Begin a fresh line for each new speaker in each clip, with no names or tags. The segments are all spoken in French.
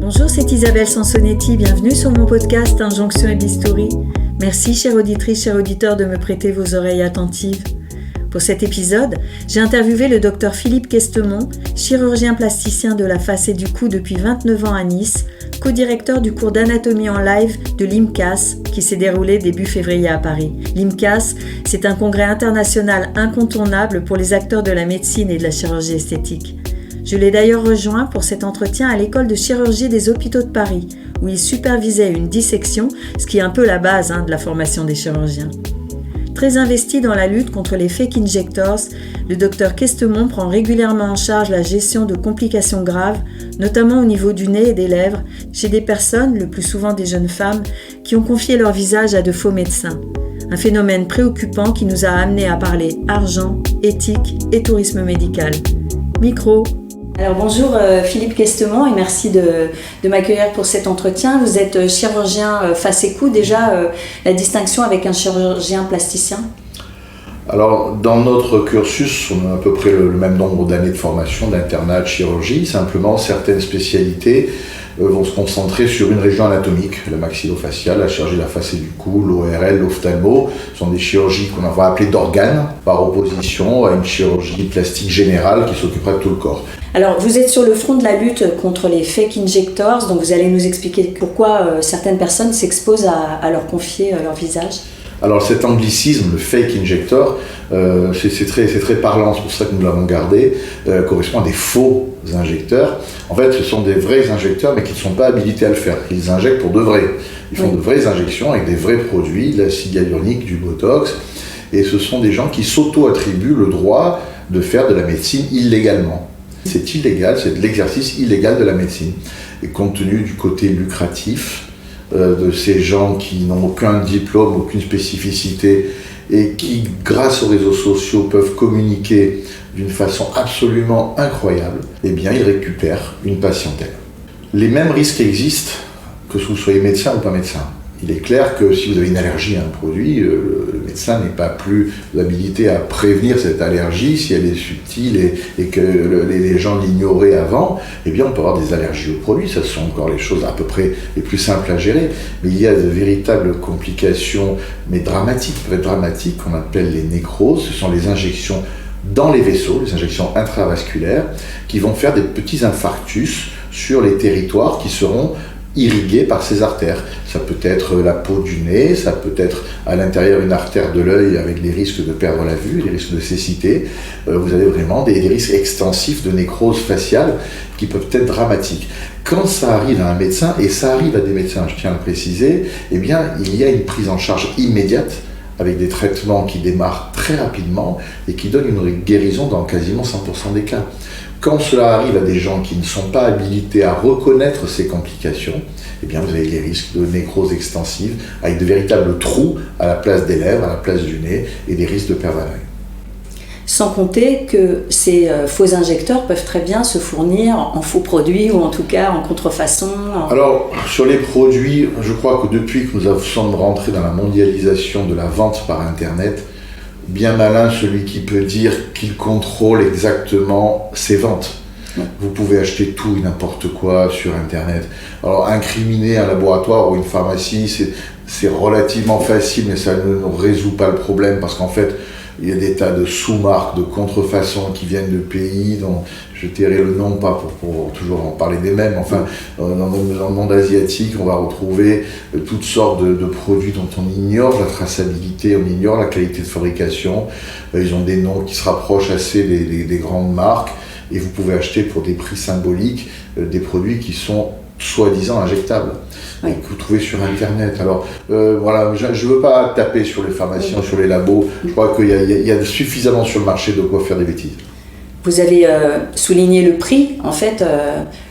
Bonjour, c'est Isabelle Sansonetti, bienvenue sur mon podcast Injonction et Bistouri. Merci, chère auditrice, chers auditeurs, de me prêter vos oreilles attentives. Pour cet épisode, j'ai interviewé le docteur Philippe Questemont, chirurgien plasticien de la face et du cou depuis 29 ans à Nice, co-directeur du cours d'anatomie en live de l'IMCAS qui s'est déroulé début février à Paris. L'IMCAS, c'est un congrès international incontournable pour les acteurs de la médecine et de la chirurgie esthétique. Je l'ai d'ailleurs rejoint pour cet entretien à l'école de chirurgie des hôpitaux de Paris, où il supervisait une dissection, ce qui est un peu la base de la formation des chirurgiens. Très investi dans la lutte contre les fake injectors, le docteur Questemont prend régulièrement en charge la gestion de complications graves, notamment au niveau du nez et des lèvres, chez des personnes, le plus souvent des jeunes femmes, qui ont confié leur visage à de faux médecins. Un phénomène préoccupant qui nous a amenés à parler argent, éthique et tourisme médical. Micro. Alors bonjour Philippe Questemont et merci de m'accueillir pour cet entretien. Vous êtes chirurgien face et cou, déjà la distinction avec un chirurgien plasticien?
Alors dans notre cursus, on a à peu près le même nombre d'années de formation, d'internat de chirurgie, simplement certaines spécialités vont se concentrer sur une région anatomique, la maxillofaciale, la chirurgie de la face et du cou, l'ORL, l'ophtalmo, sont des chirurgies qu'on va appeler d'organes, par opposition à une chirurgie plastique générale qui s'occupera de tout le corps.
Alors vous êtes sur le front de la lutte contre les fake injectors, donc vous allez nous expliquer pourquoi certaines personnes s'exposent à leur confier leur visage.
Alors cet anglicisme, le fake injector, c'est très parlant, c'est pour ça que nous l'avons gardé, correspond à des faux injecteurs. En fait, ce sont des vrais injecteurs, mais qui ne sont pas habilités à le faire. Ils injectent pour de vrai. Ils font de vraies injections avec des vrais produits, de l'acide hyaluronique, du botox. Et ce sont des gens qui s'auto-attribuent le droit de faire de la médecine illégalement. C'est illégal, c'est de l'exercice illégal de la médecine. Et compte tenu du côté lucratif de ces gens qui n'ont aucun diplôme, aucune spécificité, et qui, grâce aux réseaux sociaux, peuvent communiquer d'une façon absolument incroyable, eh bien, ils récupèrent une patientèle. Les mêmes risques existent que vous soyez médecin ou pas médecin. Il est clair que si vous avez une allergie à un produit, le médecin n'est pas plus habilité à prévenir cette allergie si elle est subtile et que les gens l'ignoraient avant. Eh bien, on peut avoir des allergies aux produits, ça sont encore les choses à peu près les plus simples à gérer. Mais il y a de véritables complications, mais dramatiques, qu'on appelle les nécroses. Ce sont les injections dans les vaisseaux, les injections intravasculaires, qui vont faire des petits infarctus sur les territoires qui seront irrigués par ces artères. Ça peut être la peau du nez, ça peut être à l'intérieur une artère de l'œil avec des risques de perdre la vue, des risques de cécité. Vous avez vraiment des risques extensifs de nécrose faciale qui peuvent être dramatiques. Quand ça arrive à un médecin, et ça arrive à des médecins, je tiens à le préciser, eh bien, il y a une prise en charge immédiate avec des traitements qui démarrent très rapidement et qui donnent une guérison dans quasiment 100% des cas. Quand cela arrive à des gens qui ne sont pas habilités à reconnaître ces complications, eh bien vous avez les risques de nécrose extensive avec de véritables trous à la place des lèvres, à la place du nez et des risques de perdre un œil.
Sans compter que ces faux injecteurs peuvent très bien se fournir en faux produits ou en tout cas en contrefaçon.
Alors sur les produits, je crois que depuis que nous sommes rentrés dans la mondialisation de la vente par Internet, bien malin celui qui peut dire qu'il contrôle exactement ses ventes. Vous pouvez acheter tout et n'importe quoi sur Internet. Alors incriminer un laboratoire ou une pharmacie, c'est relativement facile, mais ça ne résout pas le problème parce qu'en fait, il y a des tas de sous-marques, de contrefaçons qui viennent de pays dont je tairai le nom, pas pour toujours en parler des mêmes. Enfin, dans le monde asiatique, on va retrouver toutes sortes de produits dont on ignore la traçabilité, on ignore la qualité de fabrication. Ils ont des noms qui se rapprochent assez des grandes marques et vous pouvez acheter pour des prix symboliques des produits qui sont soi-disant injectables. Oui. Que vous trouvez sur Internet. Alors voilà, je ne veux pas taper sur les pharmaciens, sur les labos. Je crois qu'il y a suffisamment sur le marché de quoi faire des bêtises.
Vous avez souligné le prix. En fait,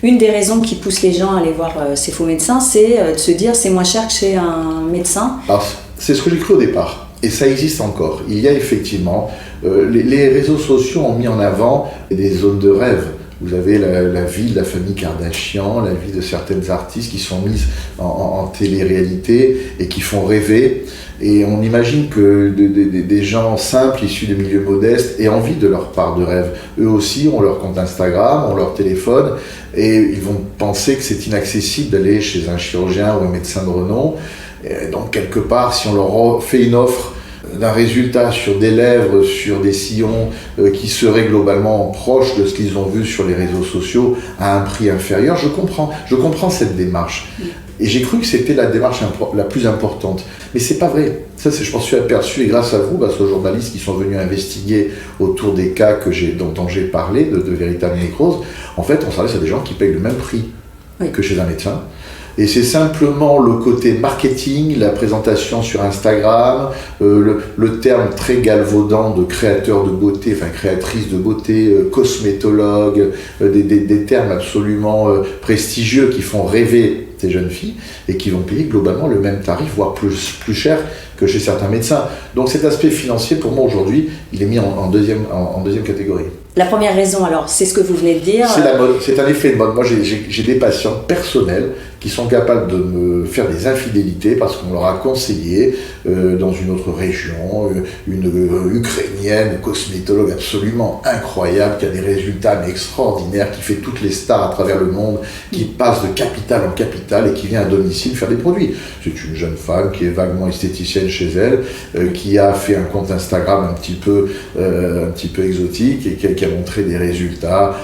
une des raisons qui pousse les gens à aller voir ces faux médecins, c'est de se dire c'est moins cher que chez un médecin.
Alors, c'est ce que j'ai cru au départ. Et ça existe encore. Il y a effectivement, les réseaux sociaux ont mis en avant des zones de rêve. vous avez la vie de la famille Kardashian, la vie de certaines artistes qui sont mises en télé-réalité et qui font rêver. Et on imagine que des gens simples, issus de milieux modestes, aient envie de leur part de rêve. Eux aussi ont leur compte Instagram, ont leur téléphone, et ils vont penser que c'est inaccessible d'aller chez un chirurgien ou un médecin de renom. Et donc quelque part, si on leur fait une offre d'un résultat sur des lèvres, sur des sillons qui seraient globalement proches de ce qu'ils ont vu sur les réseaux sociaux à un prix inférieur, je comprends cette démarche. Et j'ai cru que c'était la démarche la plus importante. Mais c'est pas vrai. Ça, je m'en suis aperçu, et grâce à vous, aux journalistes qui sont venus investiguer autour des cas dont j'ai parlé, de véritables nécroses, en fait, on s'adresse à des gens qui payent le même prix que chez un médecin. Et c'est simplement le côté marketing, la présentation sur Instagram, le terme très galvaudant de créateur de beauté, enfin créatrice de beauté, cosmétologue, des termes absolument prestigieux qui font rêver ces jeunes filles et qui vont payer globalement le même tarif, voire plus cher que chez certains médecins. Donc cet aspect financier, pour moi aujourd'hui, il est mis en deuxième catégorie.
La première raison, alors, c'est ce que vous venez de dire.
C'est la mode, c'est un effet de mode. Moi, j'ai des patients personnels qui sont capables de me faire des infidélités parce qu'on leur a conseillé dans une autre région, une ukrainienne cosmétologue absolument incroyable, qui a des résultats mais extraordinaires, qui fait toutes les stars à travers le monde, qui passe de capitale en capitale et qui vient à domicile faire des produits. C'est une jeune femme qui est vaguement esthéticienne chez elle, qui a fait un compte Instagram un petit peu exotique et qui a montré des résultats,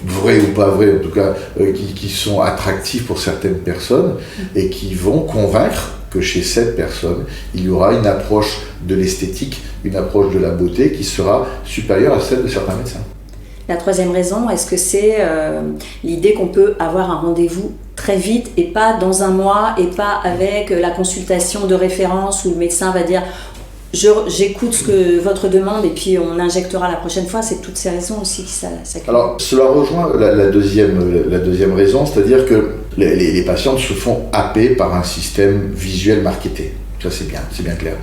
vrais ou pas vrais, en tout cas, qui sont attractifs pour certaines personnes et qui vont convaincre que chez cette personne, il y aura une approche de l'esthétique, une approche de la beauté qui sera supérieure à celle de certains médecins.
La troisième raison, est-ce que c'est l'idée qu'on peut avoir un rendez-vous très vite et pas dans un mois et pas avec la consultation de référence où le médecin va dire j'écoute votre demande et puis on injectera la prochaine fois? C'est toutes ces raisons aussi qui s'accumulent.
Alors cela rejoint la deuxième raison, c'est-à-dire que les patientes se font happer par un système visuel marketé. Ça c'est bien clair.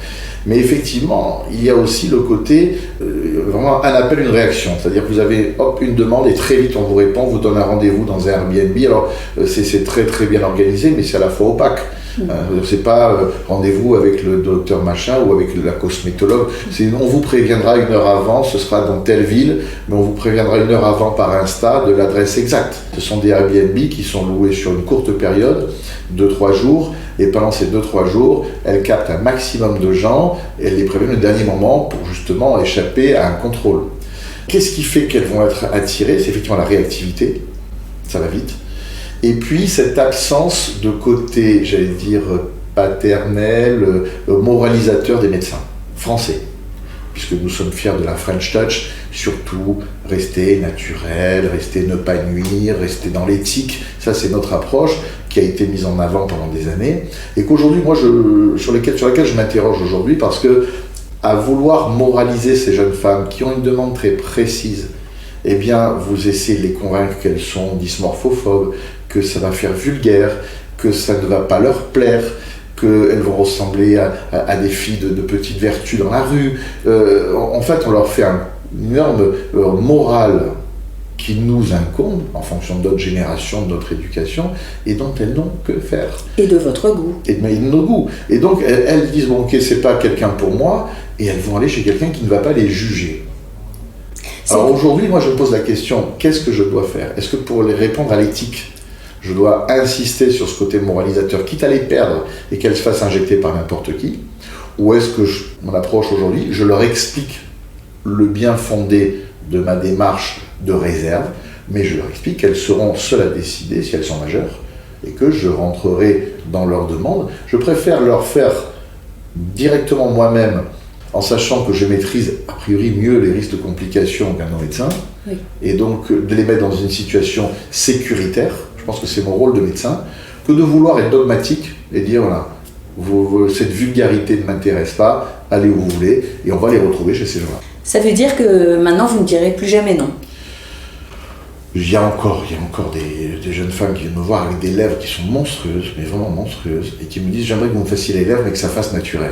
Mais effectivement, il y a aussi le côté, vraiment un appel, une réaction. C'est-à-dire que vous avez une demande et très vite on vous répond, on vous donne un rendez-vous dans un Airbnb. Alors c'est très très bien organisé, mais c'est à la fois opaque. C'est pas rendez-vous avec le docteur machin ou avec la cosmétologue. On vous préviendra 1 heure avant, ce sera dans telle ville, mais on vous préviendra 1 heure avant par Insta de l'adresse exacte. Ce sont des Airbnb qui sont loués sur une courte période, 2-3 jours, et pendant ces 2-3 jours, elles captent un maximum de gens et elles les préviennent au dernier moment pour justement échapper à un contrôle. Qu'est-ce qui fait qu'elles vont être attirées? C'est effectivement la réactivité, ça va vite. Et puis cette absence de côté, j'allais dire, paternel, moralisateur des médecins français. Puisque nous sommes fiers de la French Touch, surtout rester naturel, ne pas nuire, rester dans l'éthique. Ça, c'est notre approche qui a été mise en avant pendant des années. Et qu'aujourd'hui, moi, sur laquelle je m'interroge aujourd'hui, parce que à vouloir moraliser ces jeunes femmes qui ont une demande très précise, eh bien, vous essayez de les convaincre qu'elles sont dysmorphophobes, que ça va faire vulgaire, que ça ne va pas leur plaire, qu'elles vont ressembler à des filles de petites vertus dans la rue. En fait, on leur fait une énorme morale qui nous incombe en fonction de notre génération, de notre éducation, et dont elles n'ont que faire.
Et de votre goût.
Et de nos goûts. Et donc, elles disent, bon, ok, c'est pas quelqu'un pour moi, et elles vont aller chez quelqu'un qui ne va pas les juger. Alors aujourd'hui, moi, je me pose la question, qu'est-ce que je dois faire? Est-ce que pour les répondre à l'éthique, je dois insister sur ce côté moralisateur, quitte à les perdre et qu'elles se fassent injecter par n'importe qui? Ou est-ce que mon approche aujourd'hui, je leur explique le bien fondé de ma démarche de réserve, mais je leur explique qu'elles seront seules à décider si elles sont majeures et que je rentrerai dans leurs demandes. Je préfère leur faire directement moi-même en sachant que je maîtrise a priori mieux les risques de complications qu'un non-médecin, oui. Et donc de les mettre dans une situation sécuritaire. Je pense que c'est mon rôle de médecin, que de vouloir être dogmatique et dire voilà, cette vulgarité ne m'intéresse pas, allez où vous voulez, et on va les retrouver chez ces gens-là.
Ça veut dire que maintenant vous ne direz plus jamais non?
Il y a encore des jeunes femmes qui viennent me voir avec des lèvres qui sont monstrueuses, mais vraiment monstrueuses, et qui me disent j'aimerais que vous me fassiez les lèvres mais que ça fasse naturel.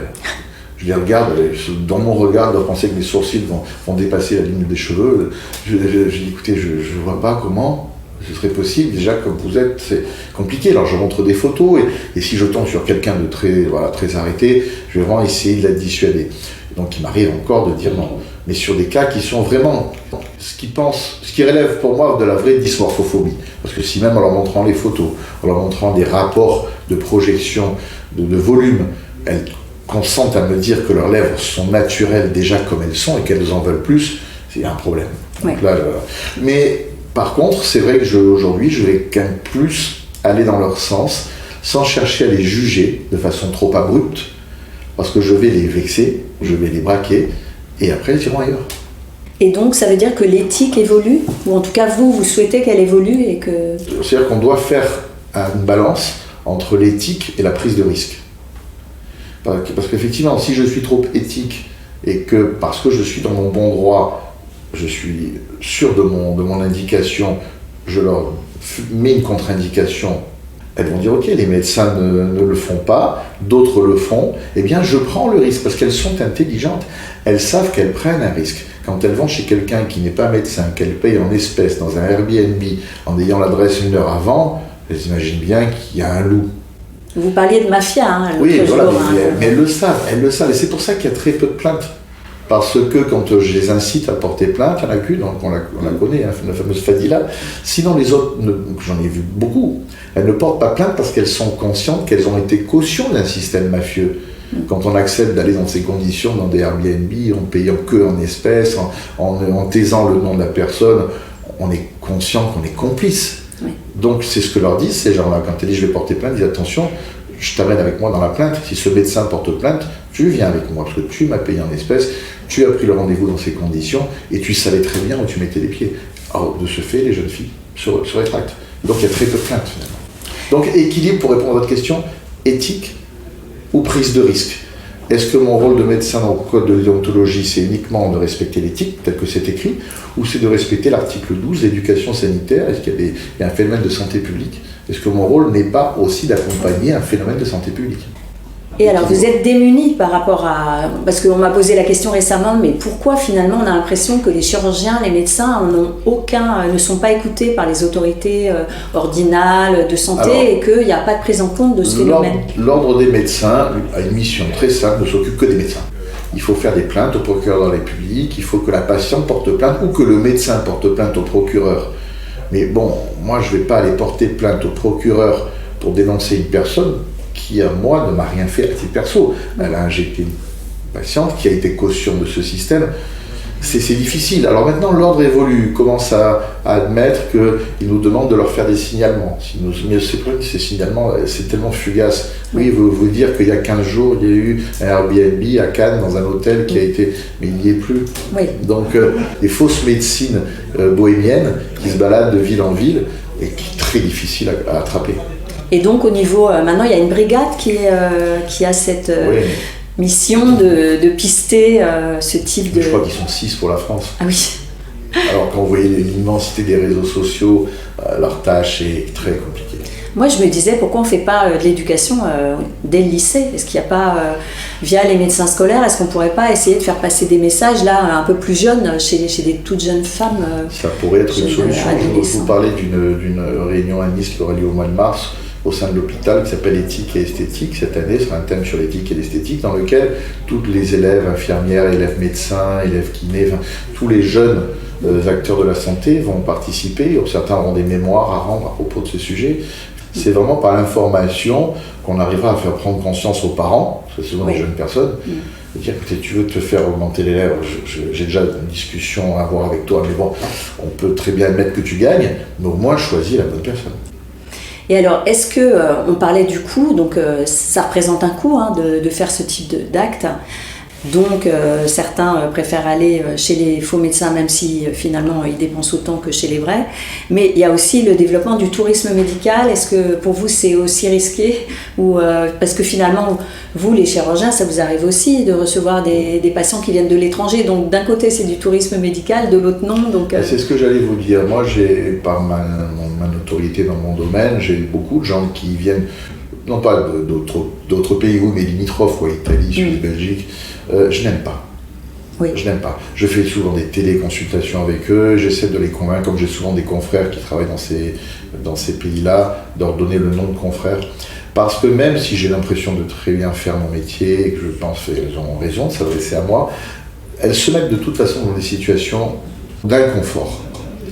Je les regarde, dans mon regard, je dois penser que mes sourcils vont dépasser la ligne des cheveux. Je dis, écoutez, je ne vois pas comment ce serait possible. Déjà, comme vous êtes, c'est compliqué. Alors, je montre des photos, et si je tombe sur quelqu'un de très arrêté, je vais vraiment essayer de la dissuader. Donc, il m'arrive encore de dire non. Mais sur des cas qui sont vraiment ce qui relève pour moi de la vraie dysmorphophobie. Parce que si même en leur montrant les photos, en leur montrant des rapports de projection, de volume, elles consentent à me dire que leurs lèvres sont naturelles déjà comme elles sont et qu'elles en veulent plus, c'est un problème. Donc là, mais par contre, c'est vrai que aujourd'hui, je vais quand même plus aller dans leur sens, sans chercher à les juger de façon trop abrupte, parce que je vais les vexer, je vais les braquer, et après, ils iront ailleurs.
Et donc, ça veut dire que l'éthique évolue, ou en tout cas, vous souhaitez qu'elle évolue et que...
C'est-à-dire qu'on doit faire une balance entre l'éthique et la prise de risque. Parce qu'effectivement, si je suis trop éthique et que parce que je suis dans mon bon droit, je suis sûr de mon indication, je leur mets une contre-indication, elles vont dire ok, les médecins ne le font pas, d'autres le font, eh bien je prends le risque parce qu'elles sont intelligentes, elles savent qu'elles prennent un risque. Quand elles vont chez quelqu'un qui n'est pas médecin, qu'elles payent en espèces dans un Airbnb en ayant l'adresse 1 heure avant, elles imaginent bien qu'il y a un loup.
Vous parliez de mafia, hein,
oui, voilà,
jour,
mais elles le savent, et c'est pour ça qu'il y a très peu de plaintes. Parce que quand je les incite à porter plainte, il y en a qu'une, donc on la connaît, hein, la fameuse Fadila. Sinon les autres, j'en ai vu beaucoup, elles ne portent pas plainte parce qu'elles sont conscientes qu'elles ont été caution d'un système mafieux. Quand on accepte d'aller dans ces conditions, dans des Airbnb, en payant que en espèces, en taisant le nom de la personne, on est conscient qu'on est complice. Oui. Donc c'est ce que leur disent ces gens-là. Quand elles disent je vais porter plainte, ils disent attention, je t'amène avec moi dans la plainte. Si ce médecin porte plainte, tu viens avec moi parce que tu m'as payé en espèces, tu as pris le rendez-vous dans ces conditions et tu savais très bien où tu mettais les pieds. Alors de ce fait, les jeunes filles se rétractent. Donc il y a très peu de plaintes finalement. Donc équilibre, pour répondre à votre question, éthique ou prise de risque. Est-ce que mon rôle de médecin dans le code de déontologie, c'est uniquement de respecter l'éthique, tel que c'est écrit, ou c'est de respecter l'article 12, l'éducation sanitaire? Est-ce qu'il y a un phénomène de santé publique? Est-ce que mon rôle n'est pas aussi d'accompagner un phénomène de santé publique?
Et alors, vous êtes démunis par rapport à... Parce qu'on m'a posé la question récemment, mais pourquoi finalement on a l'impression que les chirurgiens, les médecins ne sont pas écoutés par les autorités ordinales de santé et qu'il n'y a pas de prise en compte de ce phénomène?
L'ordre des médecins a une mission très simple, ne s'occupe que des médecins. Il faut faire des plaintes au procureur de la République, il faut que la patiente porte plainte ou que le médecin porte plainte au procureur. Mais bon, moi je ne vais pas aller porter plainte au procureur pour dénoncer une personne qui, à moi, ne m'a rien fait à titre perso. Elle a injecté une patiente qui a été caution de ce système. C'est difficile. Alors maintenant, l'ordre évolue, commence à admettre qu'il nous demande de leur faire des signalements. Mais c'est vrai que ces signalements, c'est tellement fugace. Oui, vous dire qu'il y a 15 jours, il y a eu un Airbnb à Cannes, dans un hôtel qui a été... Mais il n'y est plus.
Oui.
Donc, des fausses médecines bohémiennes qui se baladent de ville en ville et qui est très difficile à attraper.
Et donc, au niveau... maintenant, il y a une brigade qui a cette... mission de pister ce type de...
Je crois qu'ils sont 6 pour la France.
Ah oui.
Alors quand vous voyez l'immensité des réseaux sociaux, leur tâche est très compliquée.
Moi je me disais pourquoi on ne fait pas de l'éducation dès le lycée? Est-ce qu'il n'y a pas, via les médecins scolaires, est-ce qu'on ne pourrait pas essayer de faire passer des messages là un peu plus jeunes, chez des toutes jeunes femmes?
Ça pourrait être une solution. Je vous parlais d'une réunion à Nice qui aura lieu au mois de mars, au sein de l'hôpital, qui s'appelle éthique et esthétique. Cette année sera un thème sur l'éthique et l'esthétique, dans lequel tous les élèves infirmières, élèves médecins, élèves kinés, tous les jeunes acteurs de la santé vont participer. Certains auront des mémoires à rendre à propos de ce sujet. C'est vraiment par l'information qu'on arrivera à faire prendre conscience aux parents, parce que c'est souvent des jeunes personnes, de dire écoutez, tu veux te faire augmenter les lèvres, j'ai déjà une discussion à avoir avec toi, mais bon, on peut très bien admettre que tu gagnes, mais au moins choisis la bonne personne.
Et alors, est-ce que, on parlait du coût, donc ça représente un coût de faire ce type d'acte. Donc certains préfèrent aller chez les faux médecins, même si finalement ils dépensent autant que chez les vrais. Mais il y a aussi le développement du tourisme médical. Est-ce que pour vous c'est aussi risqué ou, parce que finalement, vous les chirurgiens, ça vous arrive aussi de recevoir des patients qui viennent de l'étranger. Donc d'un côté c'est du tourisme médical, de l'autre non. Donc,
C'est ce que j'allais vous dire. Moi, par ma notoriété dans mon domaine, j'ai beaucoup de gens qui viennent non pas d'autres pays, mais limitrophes, Italie, Suisse, Belgique, je n'aime pas.
Oui.
Je n'aime pas. Je fais souvent des téléconsultations avec eux, j'essaie de les convaincre, comme j'ai souvent des confrères qui travaillent dans ces pays-là, de leur donner le nom de confrère. Parce que même si j'ai l'impression de très bien faire mon métier, et que je pense qu'elles ont raison de s'adresser à moi, elles se mettent de toute façon dans des situations d'inconfort.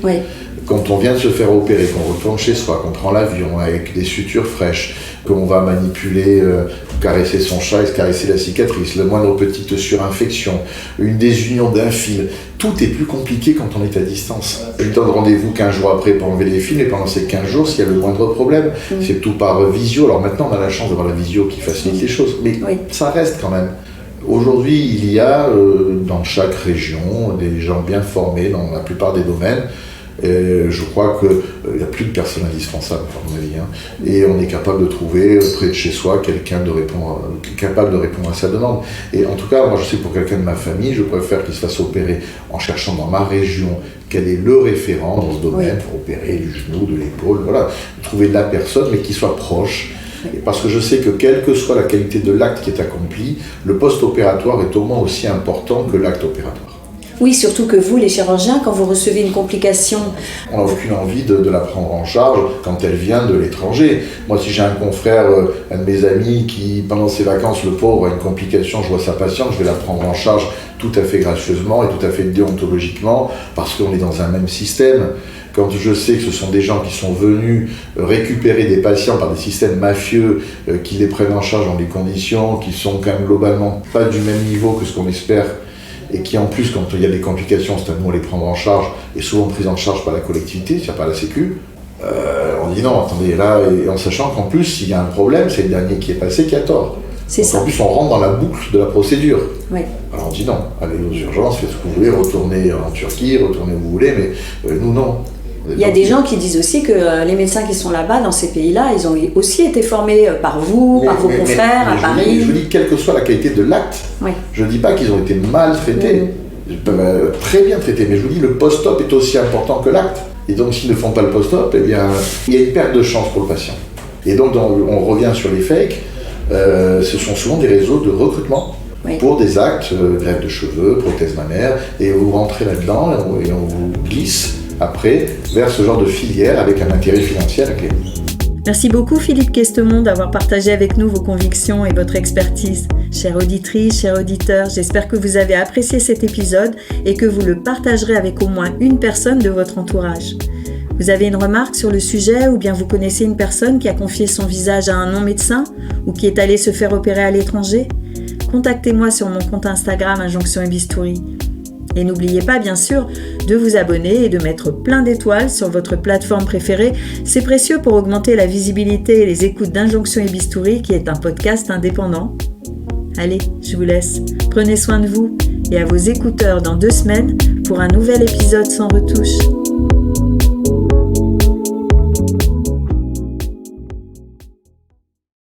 Oui.
Quand on vient de se faire opérer, qu'on retourne chez soi, qu'on prend l'avion avec des sutures fraîches, qu'on va manipuler, caresser son chat et se caresser la cicatrice, le moindre petite surinfection, une désunion d'un fil, tout est plus compliqué quand on est à distance. Je donne rendez-vous 15 jours après pour enlever les fils, et pendant ces 15 jours, s'il y a le moindre problème, c'est tout par visio. Alors maintenant, on a la chance d'avoir la visio qui facilite les choses, mais ça reste quand même. Aujourd'hui, il y a dans chaque région des gens bien formés dans la plupart des domaines. Et je crois qu'il n'y a plus de personnes indispensables, à mon avis. Et on est capable de trouver près de chez soi quelqu'un capable de répondre à sa demande. Et en tout cas, moi je sais que pour quelqu'un de ma famille, je préfère qu'il se fasse opérer en cherchant dans ma région quel est le référent dans ce domaine pour opérer du genou, de l'épaule, voilà. Trouver la personne, mais qui soit proche. Et parce que je sais que quelle que soit la qualité de l'acte qui est accompli, le post-opératoire est au moins aussi important que l'acte opératoire.
Oui, surtout que vous, les chirurgiens, quand vous recevez une complication...
On n'a aucune envie de la prendre en charge quand elle vient de l'étranger. Moi, si j'ai un confrère, un de mes amis, qui, pendant ses vacances, le pauvre, a une complication, je vois sa patiente, je vais la prendre en charge tout à fait gracieusement et tout à fait déontologiquement, parce qu'on est dans un même système. Quand je sais que ce sont des gens qui sont venus récupérer des patients par des systèmes mafieux qui les prennent en charge dans des conditions qui sont quand même globalement pas du même niveau que ce qu'on espère, et qui en plus, quand il y a des complications, c'est à nous de les prendre en charge, et souvent prises en charge par la collectivité, c'est-à-dire par la Sécu, on dit non, attendez, là, et en sachant qu'en plus, s'il y a un problème, c'est le dernier qui est passé qui a tort.
C'est ça.
En plus, on rentre dans la boucle de la procédure.
Oui. Alors
on dit non, allez aux urgences, faites ce que vous voulez, retournez en Turquie, retournez où vous voulez, mais nous, non.
Il y a des gens qui disent aussi que les médecins qui sont là-bas, dans ces pays-là, ils ont aussi été formés par vous, par vos confrères à Paris.
Je vous dis, quelle que soit la qualité de l'acte, je ne dis pas qu'ils ont été mal traités, ils peuvent être très bien traités, mais je vous dis, le post-op est aussi important que l'acte. Et donc, s'ils ne font pas le post-op, eh bien, il y a une perte de chance pour le patient. Et donc, on revient sur les fakes, ce sont souvent des réseaux de recrutement. Pour des actes, greffe de cheveux, prothèse mammaire, et vous rentrez là-dedans et on vous glisse après vers ce genre de filière avec un intérêt financier à la clé.
Merci beaucoup Philippe Questemont d'avoir partagé avec nous vos convictions et votre expertise. Chères auditrices, chers auditeurs, j'espère que vous avez apprécié cet épisode et que vous le partagerez avec au moins une personne de votre entourage. Vous avez une remarque sur le sujet ou bien vous connaissez une personne qui a confié son visage à un non-médecin ou qui est allée se faire opérer à l'étranger ? Contactez-moi sur mon compte Instagram Injonction et Bistouri. Et n'oubliez pas, bien sûr, de vous abonner et de mettre plein d'étoiles sur votre plateforme préférée. C'est précieux pour augmenter la visibilité et les écoutes d'Injonction et Bistouri, qui est un podcast indépendant. Allez, je vous laisse. Prenez soin de vous et à vos écouteurs dans 2 semaines pour un nouvel épisode sans retouche.